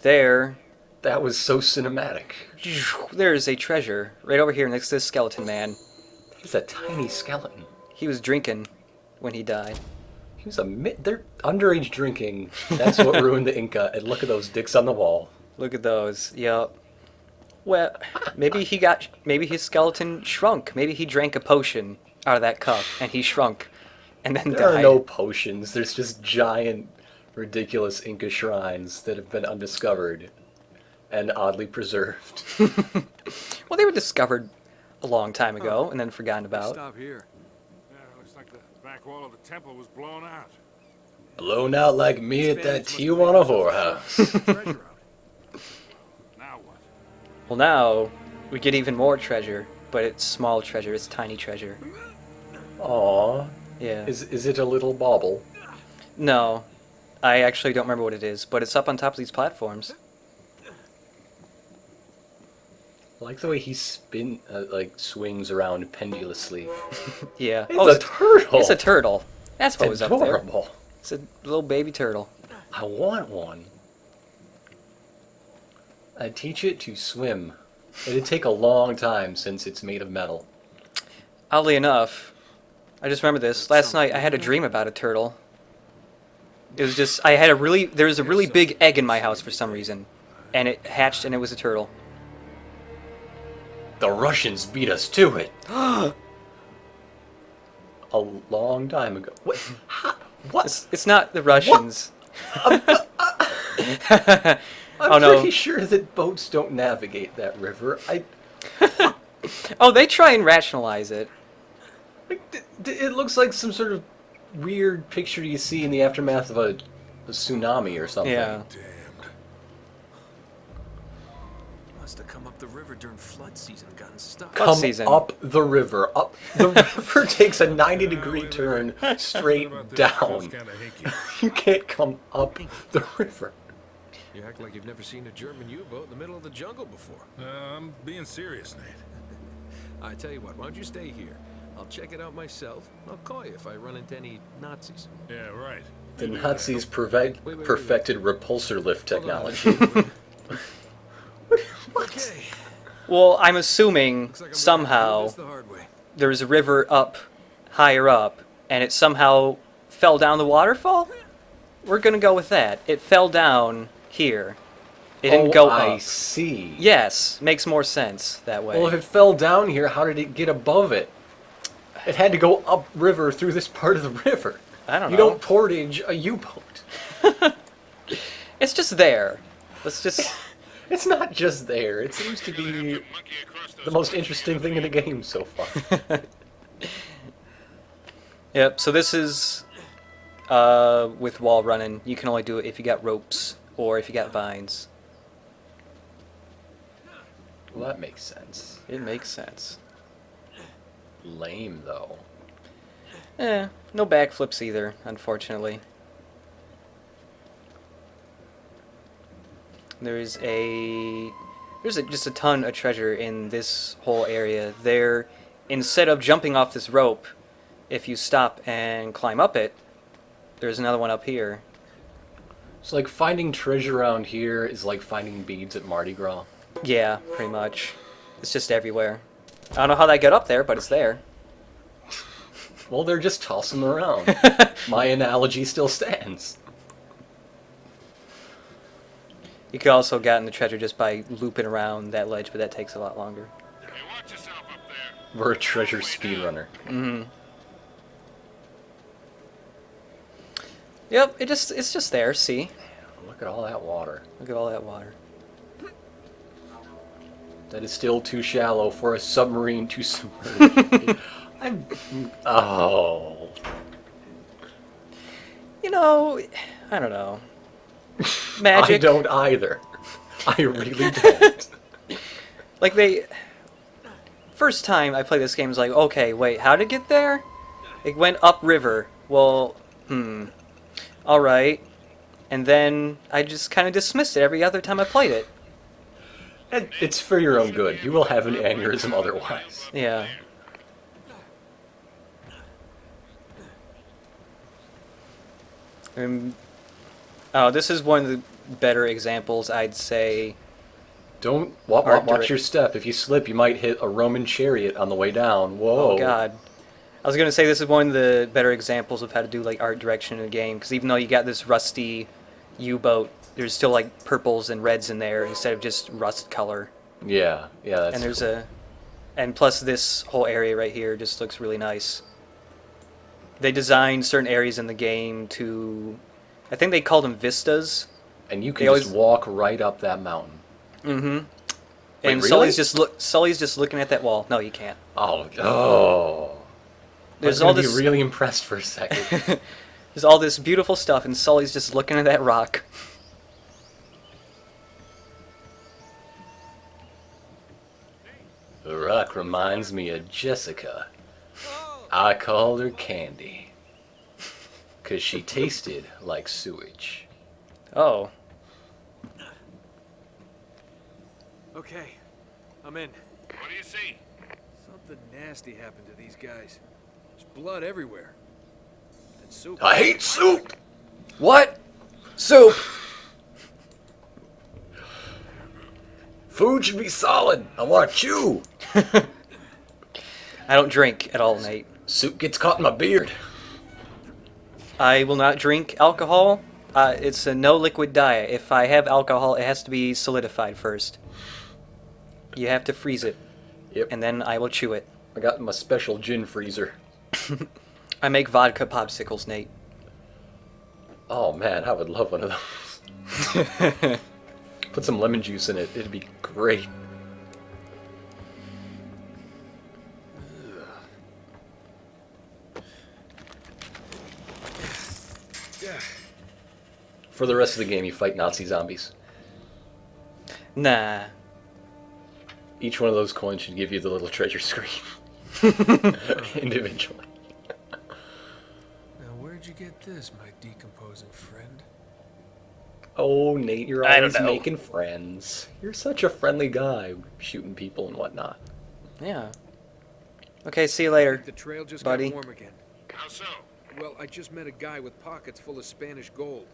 There, That was so cinematic. there's a treasure right over here next to this skeleton man. He's a tiny skeleton. He was drinking when he died. He was they're underage drinking. That's what ruined the Inca. And look at those dicks on the wall. Look at those. Yep. Well, maybe his skeleton shrunk. Maybe he drank a potion out of that cup and he shrunk and then There died. are no potions. There's just giant, ridiculous Inca shrines that have been undiscovered and oddly preserved. Well, they were discovered a long time ago and then forgotten about. Stop here. Yeah, looks like the back wall of the temple was blown out. Blown out like me at that Tijuana whorehouse. Now what? Well, now we get even more treasure, but it's small treasure. It's tiny treasure. Aw. Yeah. Is it a little bauble? No, I actually don't remember what it is, but it's up on top of these platforms. I like the way he swings around pendulously. Yeah. It's a turtle. It's a turtle. That's what was up there. Adorable. It's a little baby turtle. I want one. I'd teach it to swim. It'd take a long time since it's made of metal. Oddly enough, I just remember this. Last night I had a dream about a turtle. It was just, there was a really big egg in my house for some reason. And it hatched and it was a turtle. The Russians beat us to it. A long time ago. What? What? It's not the Russians. I'm Oh, no. pretty sure that boats don't navigate that river. Oh, they try and rationalize it. It looks like some sort of weird picture you see in the aftermath of a tsunami or something. Yeah. Damned. Must have come up the river during flood season and gotten stuck. Flood Come season. up the river. Up the river takes a 90-degree turn straight down. Kinda hinky. You can't come up the river. You act like you've never seen a German U-boat in the middle of the jungle before. I'm being serious, Nate. I tell you what, why don't you stay here? I'll check it out myself. I'll call you if I run into any Nazis. Yeah, right. The Nazis perfected repulsor lift technology. Okay. Well, I'm assuming Looks like I'm somehow gonna have to do this the hard way. there's a river up, higher up, and it somehow fell down the waterfall? We're gonna go with that. It fell down here. It didn't go up. I see. Yes, makes more sense that way. Well, if it fell down here, how did it get above it? It had to go upriver through this part of the river. I don't know. You don't portage a U-boat. It's just there. Let's just... It's not just there. It seems to be the most interesting thing in the game so far. Yep, so this is... with wall running, you can only do it if you got ropes or if you got vines. Well, that makes sense. It makes sense. Lame, though. No backflips either, unfortunately. There's just a ton of treasure in this whole area. Instead of jumping off this rope, if you stop and climb up it, there's another one up here. It's like finding treasure around here is like finding beads at Mardi Gras. Yeah, pretty much. It's just everywhere. I don't know how that got up there, but it's there. Well, they're just tossing them around. My analogy still stands. You could also have gotten the treasure just by looping around that ledge, but that takes a lot longer. Hey, watch yourself up there. We're a treasure speedrunner. Mm-hmm. Yep, it's just there, see? Look at all that water. Look at all that water. That is still too shallow for a submarine to submerge. Oh. You know, I don't know. Magic. I don't either. I really don't. Like first time I played this game, I was like, okay, wait, how did it get there? It went upriver. Well, alright. And then I just kind of dismissed it every other time I played it. It's for your own good. You will have an aneurysm otherwise. Yeah. Oh, this is one of better examples, I'd say. Don't Art watch your step. If you slip, you might hit a Roman chariot on the way down. Whoa. Oh God. I was gonna say this is one of the better examples of how to do like art direction in a game, because even though you got this rusty U-boat, there's still like purples and reds in there instead of just rust color. Yeah, that's And there's cool. and plus this whole area right here just looks really nice. They designed certain areas in the game to, I think they called them vistas. And you they can always- just walk right up that mountain. Mm-hmm. Wait, And really? Sully's just looking at that wall. No, you can't. Oh. There's I all was gonna this. be really impressed for a second. There's all this beautiful stuff, and Sully's just looking at that rock. The rock reminds me of Jessica. I called her Candy. 'Cause she tasted like sewage. Oh. Okay, I'm in. What do you see? Something nasty happened to these guys. There's blood everywhere. And soup. I hate soup! What? Soup! Food should be solid. I want to chew. I don't drink at all, Nate. Soup gets caught in my beard. I will not drink alcohol. It's a no liquid diet. If I have alcohol, it has to be solidified first. You have to freeze it, Yep. and then I will chew it. I got my special gin freezer. I make vodka popsicles, Nate. Oh man, I would love one of those. Put some lemon juice in it. It'd be great. For the rest of the game, you fight Nazi zombies. Nah. Each one of those coins should give you the little treasure screen. Individually. Now, where'd you get this, my decomposing friend? Oh, Nate, you're I don't always know. making friends. You're such a friendly guy, shooting people and whatnot. Yeah. Okay, see you later. The trail just buddy. got warm again. How so? Well, I just met a guy with pockets full of Spanish gold.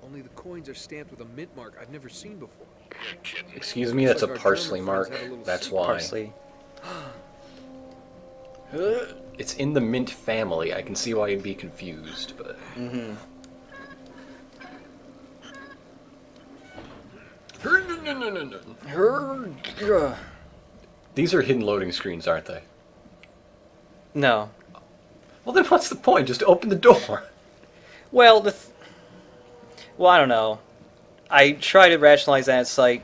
Only the coins are stamped with a mint mark I've never seen before. You're kidding. Excuse me, that's a Looks like our parsley German mark. friends had a little That's secret. why. Parsley. It's in the mint family. I can see why you'd be confused, but... Mm-hmm. These are hidden loading screens, aren't they? No. Well, then what's the point? Just open the door. Well, well, I don't know. I try to rationalize that. It's like,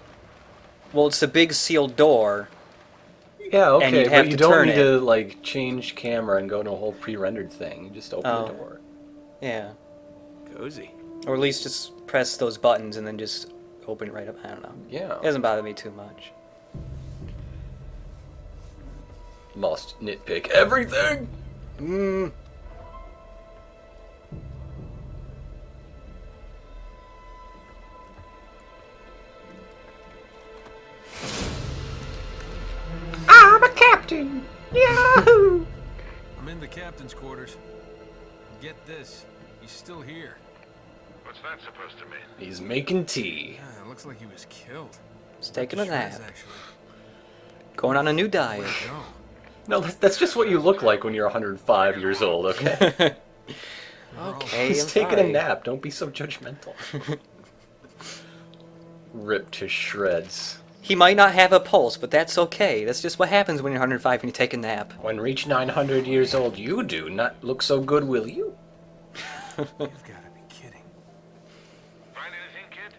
well, it's a big sealed door. Yeah, okay, you'd have but you to don't turn need it. to, like, change camera and go to a whole pre-rendered thing. You just open Oh. the door. Yeah. Cozy. Or at least just press those buttons and then just open it right up. I don't know. Yeah. It doesn't bother me too much. Must nitpick everything! Mm. I'm a captain! Yahoo! I'm in the captain's quarters. Get this, he's still here. What's that supposed to mean? He's making tea. Yeah, it looks like he was killed. It's taking a Shreds, nap. actually. Going on a new diet. Where'd he go? No, that's just what you look like when you're 105 years old, okay? Okay, He's I'm taking a sorry. nap. Don't be so judgmental. Ripped to shreds. He might not have a pulse, but that's okay. That's just what happens when you're 105 and you take a nap. When reach 900 years old, you do not look so good, will you? You've got to be kidding. Find anything, kid?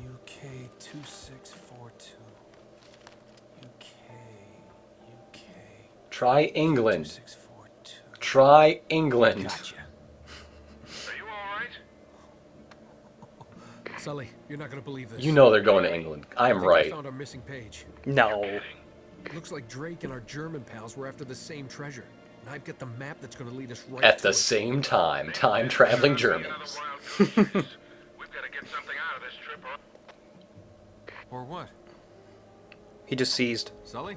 UK 2642. UK Try England. 2642. Try England. Gotcha. Are you all right? Sully, you're not gonna believe this. You know they're going to England. I'm I think I right. found our missing page. No. Looks like Drake and our German pals were after the same treasure. And I've got the map that's gonna lead us right At to the it. same time, time-traveling Another Germans. wild goose chase. We've got to get something out of this trip. Or what? He just seized. Sully?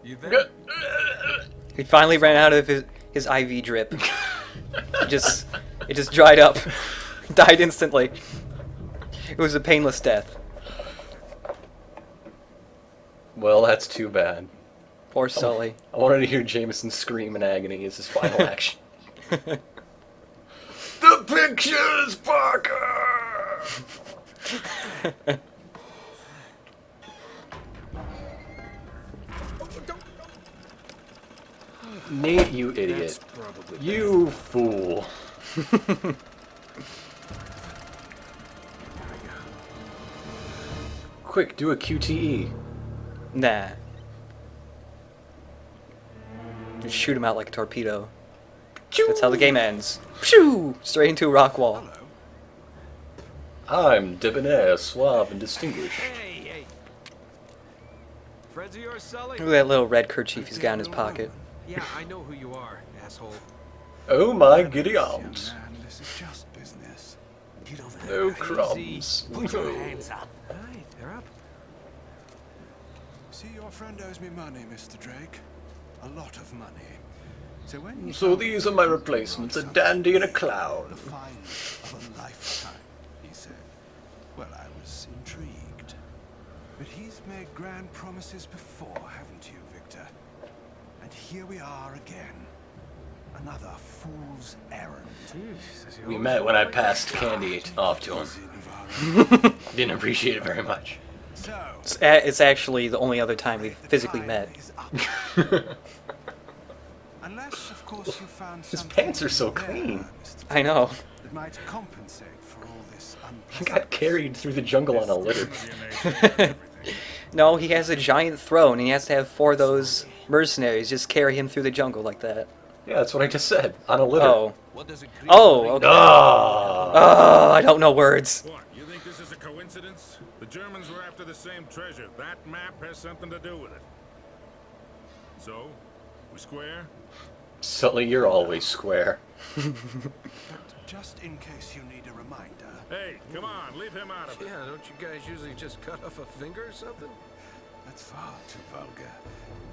You there? He finally ran out of his IV drip. It just dried up. Died instantly. It was a painless death. Well, that's too bad. Poor Sully. I wanted to hear Jameson scream in agony as his final action. The pictures, Parker! Nate, you idiot. You fool. Quick, do a QTE. Nah. Just shoot him out like a torpedo. That's how the game ends. Pshoo! Straight into a rock wall. I'm debonair, suave, and distinguished. Hey, hey. Friends of yours, Sully? Look at that little red kerchief he's got in his pocket. Yeah, I know who you are, asshole. Oh my giddy arms. Man, this is just business. Get over No there. crumbs. Put your hands up. Hi, they're up. See, your friend owes me money, Mr. Drake. A lot of money. So when you So told me these you are my could replacements, a something, dandy and a the clown. find of a lifetime, he said. Well, I was intrigued. But he's made grand promises before, haven't you, Victor? And here we are again. Another fool's errand. We met when I passed candy off to him. Sin of our own. Didn't appreciate it very much. So, It's actually the only other time we've the physically time met. is up. Unless, of course, you found His something pants are so there, clean. Mr. I know. that might compensate for all this He got carried through the jungle on a litter. No, he has a giant throne, and he has to have 4 of those mercenaries just carry him through the jungle like that. Yeah, that's what I just said. On a litter. Oh. What does it Oh, okay. Ah! Oh, I don't know words. What, you think this is a coincidence? The Germans were after the same treasure. That map has something to do with it. So, we square? Sully, you're always square. But just in case you need a reminder, Hey, come on, leave him out of it. Yeah, don't you guys usually just cut off a finger or something? that's far too vulgar.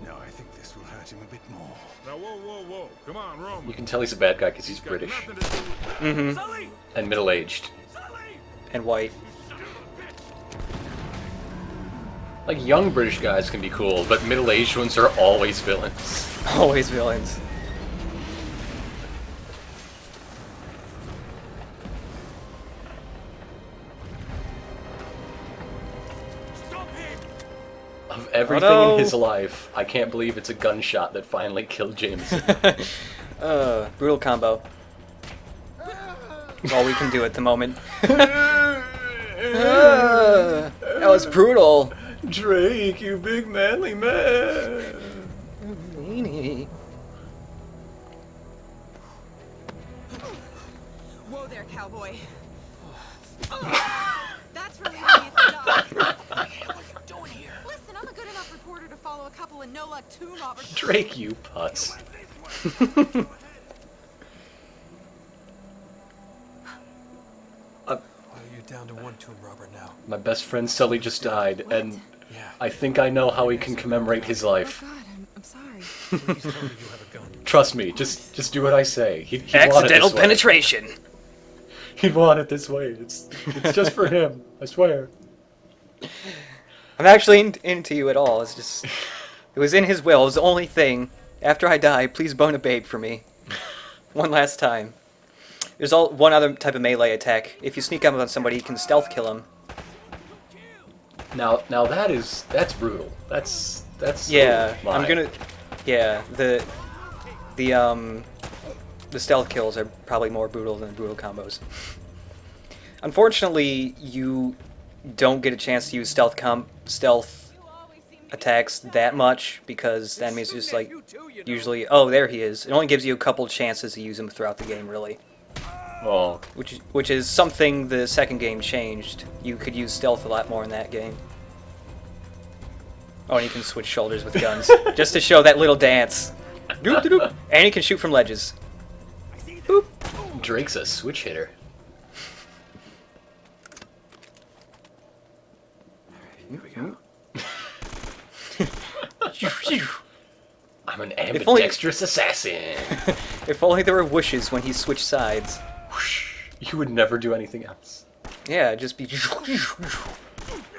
No, I think this will hurt him a bit more. Now, whoa, whoa, whoa. Come on, Roman. You can tell he's a bad guy because he's Got British nothing to do with that. Mm-hmm. Sully! and middle-aged. Sully! And white. Like, young British guys can be cool, but middle-aged ones are always villains. Always villains. Of everything no. in his life, I can't believe it's a gunshot that finally killed Jameson. Brutal combo. All we can do at the moment. That was brutal. Drake, you big manly man. Whoa there, cowboy. That's really at the dock. What are you doing here? Listen, I'm a good enough reporter to follow a couple of no-luck tomb robbers. Drake, you putz. Well, you're down to one tomb robber now. My best friend Sully just died, and Yeah. I think I know how we can commemorate his Oh life. God, I'm sorry. Please tell me you have a gun. Trust me, just do what I say. He'd want it Accidental this way. penetration. He'd want it this way. It's just for him. I swear. I'm actually into you at all. It's just, it was in his will. It was the only thing. After I die, please bone a babe for me. One last time. There's one other type of melee attack. If you sneak up on somebody, you can stealth kill him. Now that's brutal. That's Yeah, mine. I'm gonna. Yeah, the stealth kills are probably more brutal than brutal combos. Unfortunately, you don't get a chance to use stealth attacks that much because that means just like usually. Oh, there he is. It only gives you a couple chances to use him throughout the game, really. Oh, Which is something the second game changed. You could use stealth a lot more in that game. Oh, and you can switch shoulders with guns just to show that little dance. Doop, doop, doop. And you can shoot from ledges. Boop. Drake's a switch hitter. Here we go. I'm an If only- ambidextrous assassin. If only there were whooshes when he switched sides. You would never do anything else. Yeah, just be...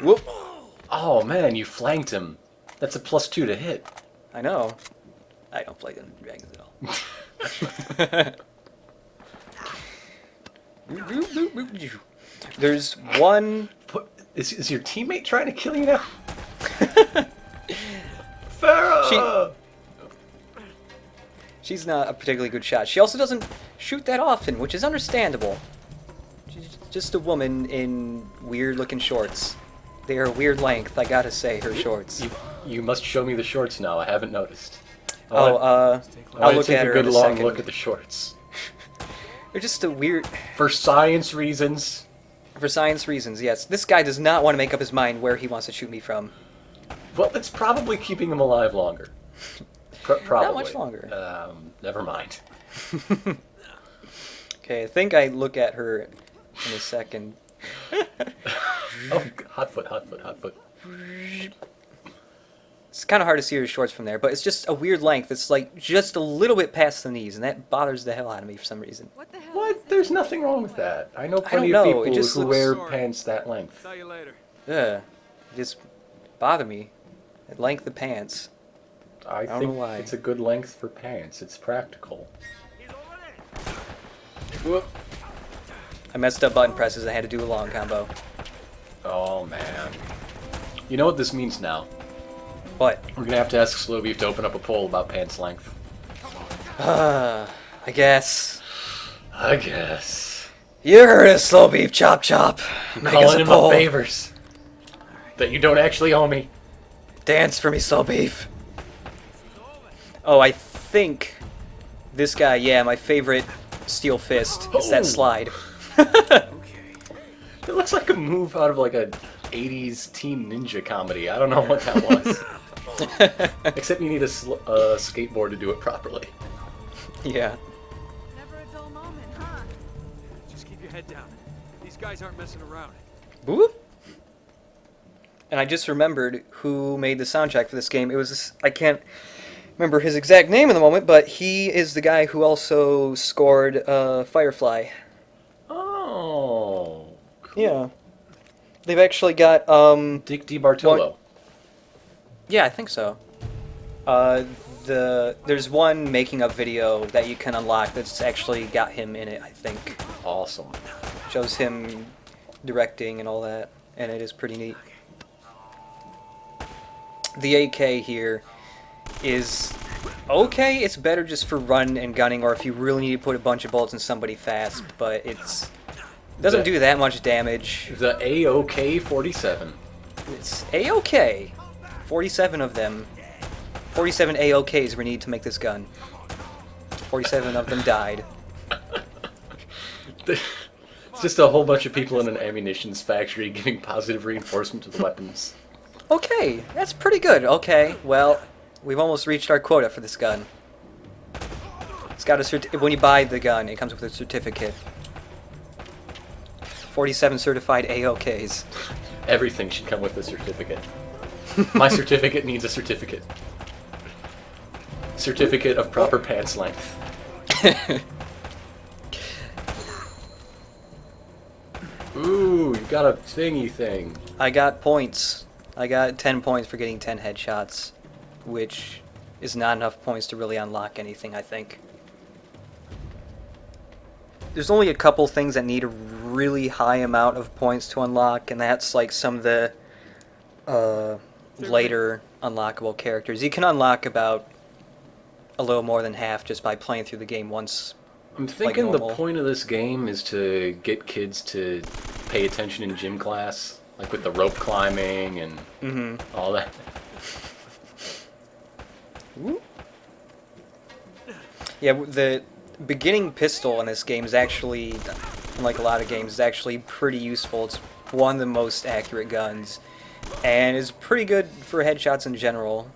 Whoop. Oh man, you flanked him. That's a +2 to hit. I know. I don't play Dungeons and Dragons at all. There's one... Is your teammate trying to kill you now? Farah! She's not a particularly good shot. She also doesn't shoot that often, which is understandable. She's just a woman in weird-looking shorts. They are a weird length, I gotta say, her shorts. You must show me the shorts now. I haven't noticed. I'll look take at a her good in a long second. look at the shorts. They're just a weird... For science reasons. For science reasons, yes. This guy does not want to make up his mind where he wants to shoot me from. Well, it's probably keeping him alive longer. Probably. Not much longer. Never mind. Okay, I think I look at her in a second. Oh, hot foot. It's kind of hard to see her shorts from there, but it's just a weird length. It's like just a little bit past the knees, and that bothers the hell out of me for some reason. What the hell? What? There's nothing wrong with that. I know plenty don't of know, it people just who looks- wear pants that length. Tell you later. Ugh. It just bother me. The length of pants. I don't think know why. it's a good length for pants. It's practical. Whoop. I messed up button presses. I had to do a long combo. Oh man. You know what this means now? What? We're gonna have to ask Slow Beef to open up a poll about pants length. I guess. I guess. You heard us, Slow Beef Chop Chop. Make us Calling a in my poll. favors. That you don't actually owe me. Dance for me, Slow Beef. Oh, I think this guy, yeah, my favorite Steel Fist is that Oh. slide. It looks like a move out of like a 80s teen ninja comedy. I don't know what that was. Except you need a skateboard to do it properly. Yeah. Never a dull moment, huh? Just keep your head down. These guys aren't messing around. Boop. And I just remembered who made the soundtrack for this game. It was this, I can't remember his exact name in the moment, but he is the guy who also scored Firefly. Oh. Cool. Yeah. They've actually got Dick DiBartolo. yeah, I think so. There's one making of video that you can unlock that's actually got him in it, I think. Awesome. Shows him directing and all that, and it is pretty neat. The AK here is okay. It's better just for run and gunning, or if you really need to put a bunch of bullets in somebody fast, but it doesn't do that much damage. The AOK-47. It's A-OK. 47 of them. 47 A-OKs were needed to make this gun. 47 of them died. It's just a whole bunch of people in an ammunitions factory giving positive reinforcement to the weapons. Okay, that's pretty good. Okay, well, we've almost reached our quota for this gun. It's got a when you buy the gun, it comes with a certificate. 47 certified A-OKs. Everything should come with a certificate. My certificate needs a certificate. Certificate of proper pants length. Ooh, you got a thingy thing. I got points. I got 10 points for getting 10 headshots, which is not enough points to really unlock anything, I think. There's only a couple things that need a really high amount of points to unlock, and that's like some of the later unlockable characters. You can unlock about a little more than half just by playing through the game once. I'm thinking the normal. point of this game is to get kids to pay attention in gym class, like with the rope climbing and all that. Yeah, the beginning pistol in this game is actually, unlike a lot of games, is actually pretty useful. It's one of the most accurate guns, and is pretty good for headshots in general.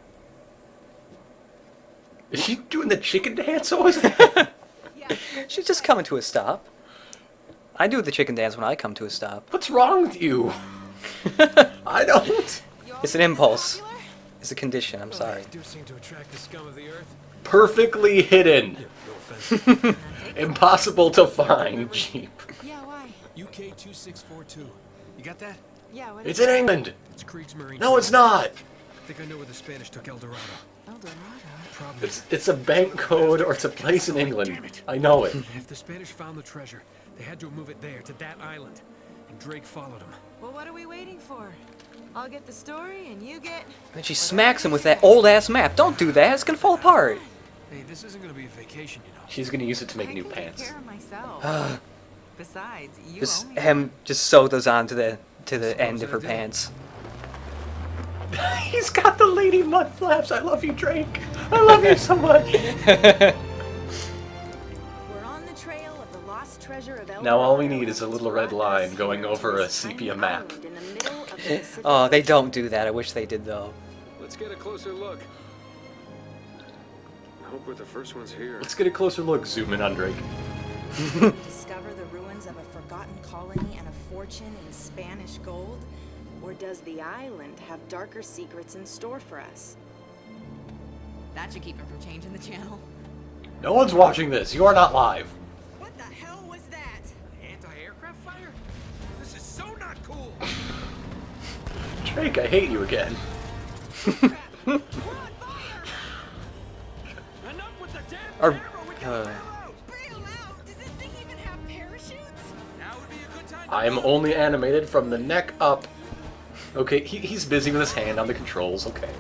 Is she doing the chicken dance? What was that? She's just coming to a stop. I do the chicken dance when I come to a stop. What's wrong with you? I don't. It's an impulse. It's a condition, I'm sorry. They do seem to attract the scum of the earth. Perfectly hidden. No offense. Impossible to find Jeep. Yeah, why? UK 2642. You got that? Yeah, what It's is in England. It's Kriegsmarine. No, it's not. I think I know where the Spanish took El Dorado. El Dorado? Problem is, It's a bank code or it's a place in England. I know it. if the Spanish found the treasure, they had to move it there, to that island. And Drake followed him. Well, what are we waiting for? I'll get the story, and you get... And she smacks him with that old-ass map. Don't do that. It's gonna fall apart. Hey, this isn't gonna be a vacation, you know. She's gonna use it to make I new can pants. Take care of myself. Besides, you Just owe me. him just sew those on to the end of her pants. He's got the lady mud flaps. I love you, Drake. I love you so much. We're on the trail of the lost treasure of El Now all we Dorado, need is a which little red brought line us going here over to a this sepia tiny map. island in the middle of the Pacific Oh, they Ocean. don't do that. I wish they did though. Let's get a closer look. I hope we're the first ones here. Let's get a closer look. Zoom in on Drake. Discover the ruins of a forgotten colony and a fortune in Spanish gold? Or does the island have darker secrets in store for us? That should keep him from changing the channel. No one's watching this. You are not live. What the hell was that? Anti-aircraft fire? This is so not cool. Drake, I hate you again. Enough with the damn Or, camera. We gotta uh, bail out. Bail out? Does this thing even have parachutes? Now would be a good time to I am bail. only animated from the neck up. Okay, he's busy with his hand on the controls. Okay.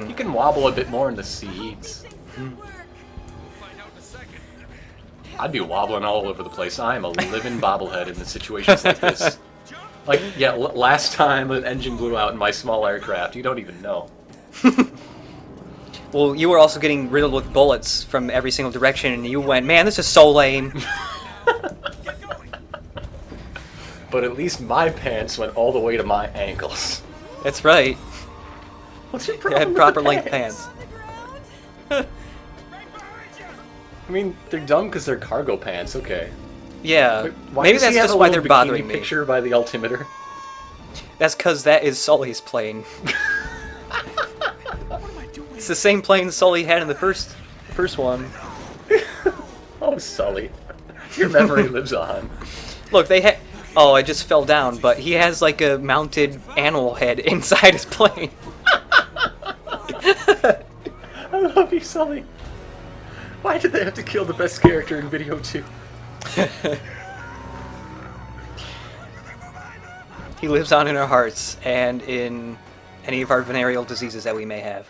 He can wobble a bit more in the seats. We'll find out in a second. I'd be wobbling all over the place. I am a living bobblehead in the situations like this. Like, yeah, last time an engine blew out in my small aircraft. You don't even know. Well, you were also getting riddled with bullets from every single direction, and you went, "Man, this is so lame." But at least my pants went all the way to my ankles. That's right. What's your You problem had with proper the length pants? pants. I mean, they're dumb because they're cargo pants. Okay. Yeah. But why Maybe does he that's have just a why little they're bikini bothering me. picture by the altimeter. That's because that is Sully's plane. What am I doing? It's the same plane Sully had in the first one. Oh, Sully. Your memory lives on. Look, they had. Oh, I just fell down, but he has like a mounted animal head inside his plane. I love you, Sully. Why did they have to kill the best character in video 2? He lives on in our hearts and in any of our venereal diseases that we may have.